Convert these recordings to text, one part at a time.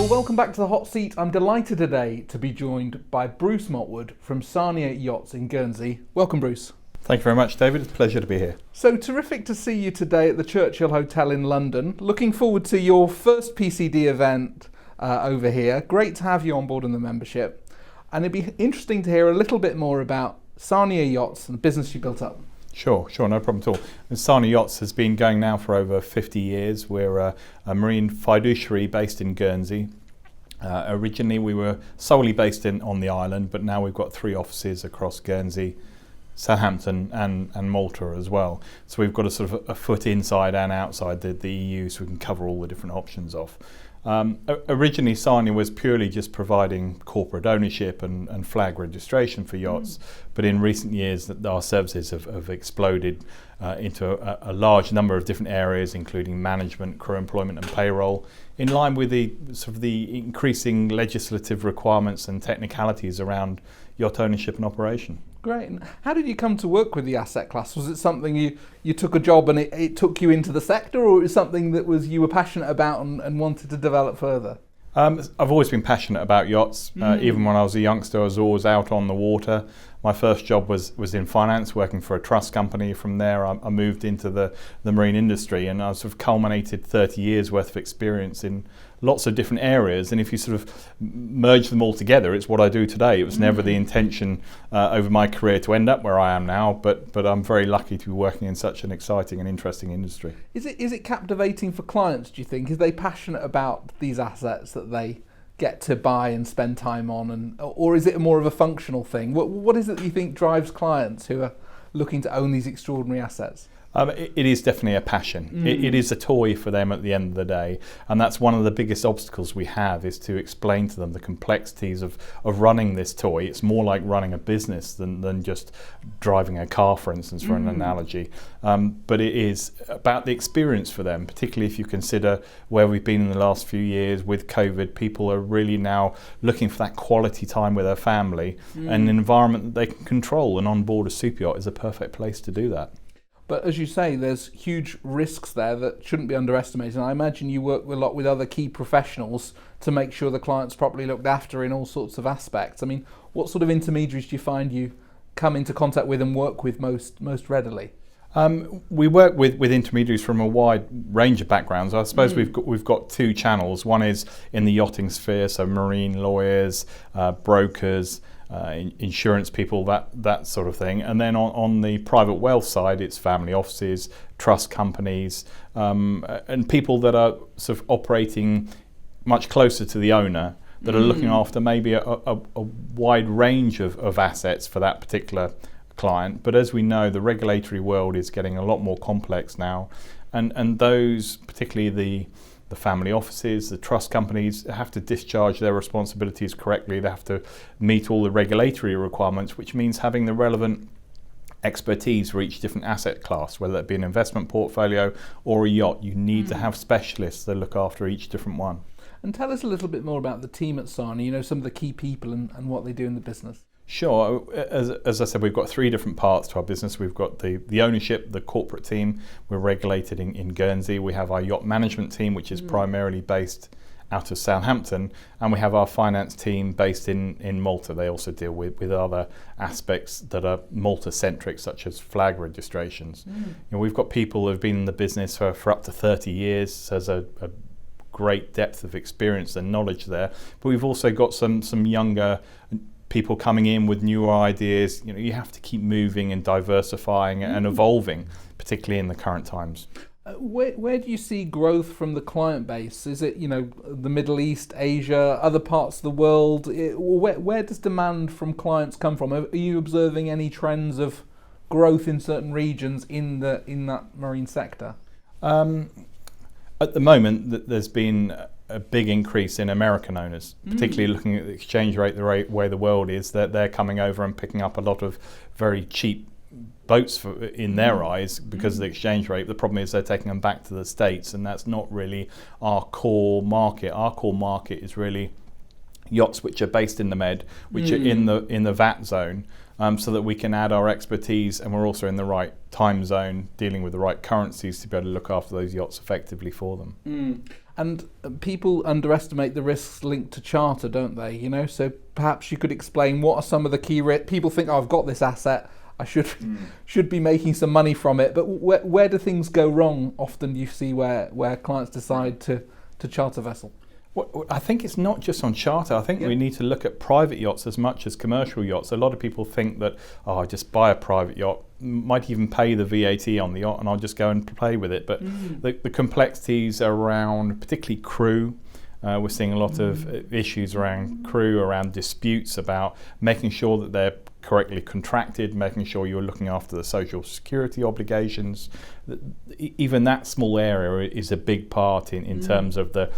Well, welcome back to the Hot Seat. I'm delighted today to be joined by Bruce Motwood from Sarnia Yachts in Guernsey. Welcome, Bruce. Thank you very much, David. It's a pleasure to be here. So terrific to see you today at the Churchill Hotel in London. Looking forward to your first PCD event over here. Great to have you on board in the membership. And it'd be interesting to hear a little bit more about Sarnia Yachts and the business you built up. Sure, no problem at all. And Sarnia Yachts has been going now for over 50 years. We're a marine fiduciary based in Guernsey. Originally we were solely based on the island, but now we've got 3 offices across Guernsey, Southampton and Malta as well. So we've got a sort of a foot inside and outside the EU, so we can cover all the different options off. Originally Sarnia was purely just providing corporate ownership and flag registration for yachts, but in recent years our services have exploded into a large number of different areas, including management, crew employment and payroll, in line with the sort of the increasing legislative requirements and technicalities around yacht ownership and operation. Great. And how did you come to work with the asset class? Was it something you took a job and it took you into the sector, or it was something that you were passionate about and wanted to develop further? I've always been passionate about yachts. Even when I was a youngster, I was always out on the water. My first job was in finance, working for a trust company. From there, I moved into the marine industry, and I sort of culminated 30 years worth of experience in lots of different areas. And if you sort of merge them all together, it's what I do today. It was never the intention over my career to end up where I am now, but I'm very lucky to be working in such an exciting and interesting industry. Is it captivating for clients, do you think? Are they passionate about these assets that they get to buy and spend time on, or is it more of a functional thing? What is it that you think drives clients who are looking to own these extraordinary assets? It is definitely a passion. It is a toy for them at the end of the day, and that's one of the biggest obstacles we have, is to explain to them the complexities of running this toy. It's more like running a business than just driving a car, for instance, for an analogy. But it is about the experience for them, particularly if you consider where we've been in the last few years with COVID. People are really now looking for that quality time with their family and an environment that they can control, and on board a super yacht is a perfect place to do that. But as you say, there's huge risks there that shouldn't be underestimated. And I imagine you work a lot with other key professionals to make sure the client's properly looked after in all sorts of aspects. I mean, what sort of intermediaries do you find you come into contact with and work with most readily? We work with intermediaries from a wide range of backgrounds. I suppose we've got 2 channels. One is in the yachting sphere, so marine lawyers, brokers, insurance people, that sort of thing. And then on the private wealth side, it's family offices, trust companies, and people that are sort of operating much closer to the owner, that are looking after maybe a wide range of assets for that particular client. But as we know, the regulatory world is getting a lot more complex now, and those, particularly the family offices, the trust companies, have to discharge their responsibilities correctly. They have to meet all the regulatory requirements, which means having the relevant expertise for each different asset class, whether that be an investment portfolio or a yacht. You need to have specialists that look after each different one. And tell us a little bit more about the team at Sarnia, some of the key people and what they do in the business. Sure. As I said, we've got 3 different parts to our business. We've got the ownership, the corporate team. We're regulated in Guernsey. We have our yacht management team, which is primarily based out of Southampton, and we have our finance team based in Malta. They also deal with other aspects that are Malta-centric, such as flag registrations. We've got people who have been in the business for up to 30 years, so there's a great depth of experience and knowledge there. But we've also got some younger people coming in with newer ideas. You have to keep moving and diversifying and evolving, particularly in the current times. Where do you see growth from the client base? Is it the Middle East, Asia, other parts of the world? Where does demand from clients come from? Are you observing any trends of growth in certain regions in that marine sector? At the moment, there's been a big increase in American owners, particularly looking at the exchange rate, the way the world is, that they're coming over and picking up a lot of very cheap boats in their eyes because of the exchange rate. The problem is they're taking them back to the States, and that's not really our core market. Our core market is really yachts which are based in the Med, which are in the VAT zone, so that we can add our expertise, and we're also in the right time zone, dealing with the right currencies to be able to look after those yachts effectively for them. And people underestimate the risks linked to charter, don't they? You know, so perhaps you could explain what are some of the key risks. People think, oh, I've got this asset, I should be making some money from it. But where do things go wrong? Often you see where clients decide to charter a vessel. Well, I think it's not just on charter. I think we need to look at private yachts as much as commercial yachts. A lot of people think that, I just buy a private yacht, might even pay the VAT on the yacht, and I'll just go and play with it. But the complexities around, particularly crew, we're seeing a lot of issues around crew, around disputes about making sure that they're correctly contracted, making sure you're looking after the social security obligations. Even that small area is a big part in terms of the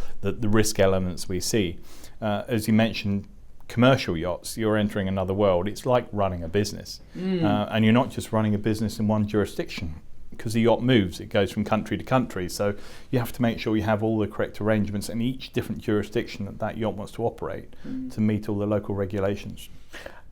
risk elements we see. As you mentioned, commercial yachts, you're entering another world. It's like running a business. And you're not just running a business in one jurisdiction, because the yacht moves, it goes from country to country. So you have to make sure you have all the correct arrangements in each different jurisdiction that yacht wants to operate to meet all the local regulations.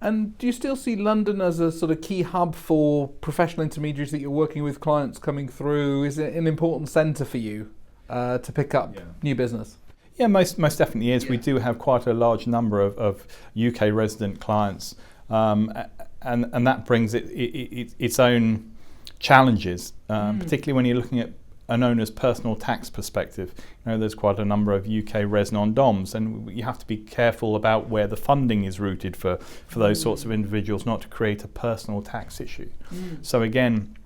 And do you still see London as a sort of key hub for professional intermediaries that you're working with, clients coming through? Is it an important centre for you to pick up new business? Yeah, most definitely is. We do have quite a large number of UK resident clients, and that brings its own challenges, particularly when you're looking at an owner's personal tax perspective. You know, there's quite a number of UK res non-doms, and you have to be careful about where the funding is routed for those sorts of individuals, not to create a personal tax issue. So again,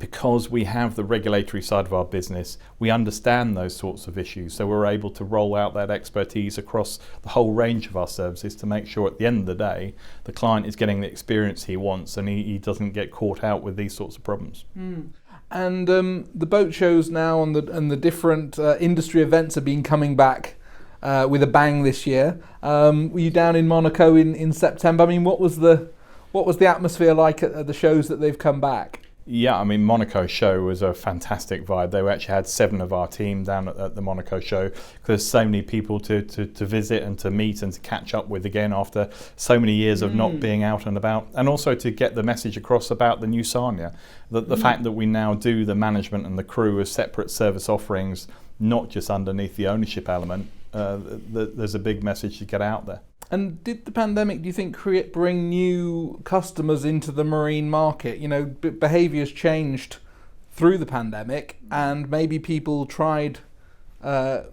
because we have the regulatory side of our business, we understand those sorts of issues, so we're able to roll out that expertise across the whole range of our services to make sure at the end of the day the client is getting the experience he wants, and he doesn't get caught out with these sorts of problems. And the boat shows now and the different industry events have been coming back with a bang this year. Were you down in Monaco in September? I mean, what was the atmosphere like at the shows that they've come back? Yeah, I mean, Monaco show was a fantastic vibe. They actually had 7 of our team down at the Monaco show, because there's so many people to visit and to meet and to catch up with again after so many years of not being out and about, and also to get the message across about the new Sarnia, the fact that we now do the management and the crew as separate service offerings, not just underneath the ownership element. There's a big message to get out there. And did the pandemic, do you think, bring new customers into the marine market? You know, behaviour's changed through the pandemic, and maybe people got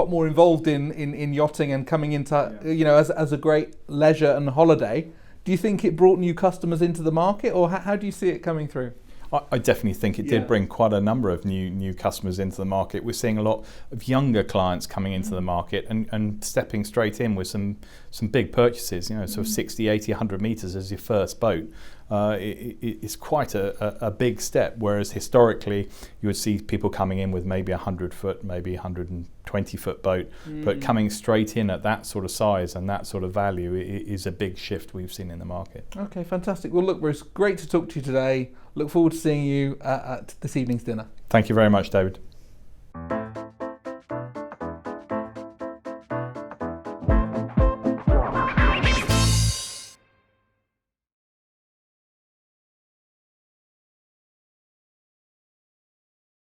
more involved in yachting and coming into, you know, as a great leisure and holiday. Do you think it brought new customers into the market, or how do you see it coming through? I definitely think it did bring quite a number of new customers into the market. We're seeing a lot of younger clients coming into the market and stepping straight in with some big purchases, you know, sort of 60, 80, 100 metres as your first boat. It's quite a big step, whereas historically you would see people coming in with maybe 100 foot, maybe 120 foot boat, but coming straight in at that sort of size and that sort of value is a big shift we've seen in the market. Okay, fantastic. Well, look, Bruce, great to talk to you today. Look forward to seeing you at this evening's dinner. Thank you very much, David.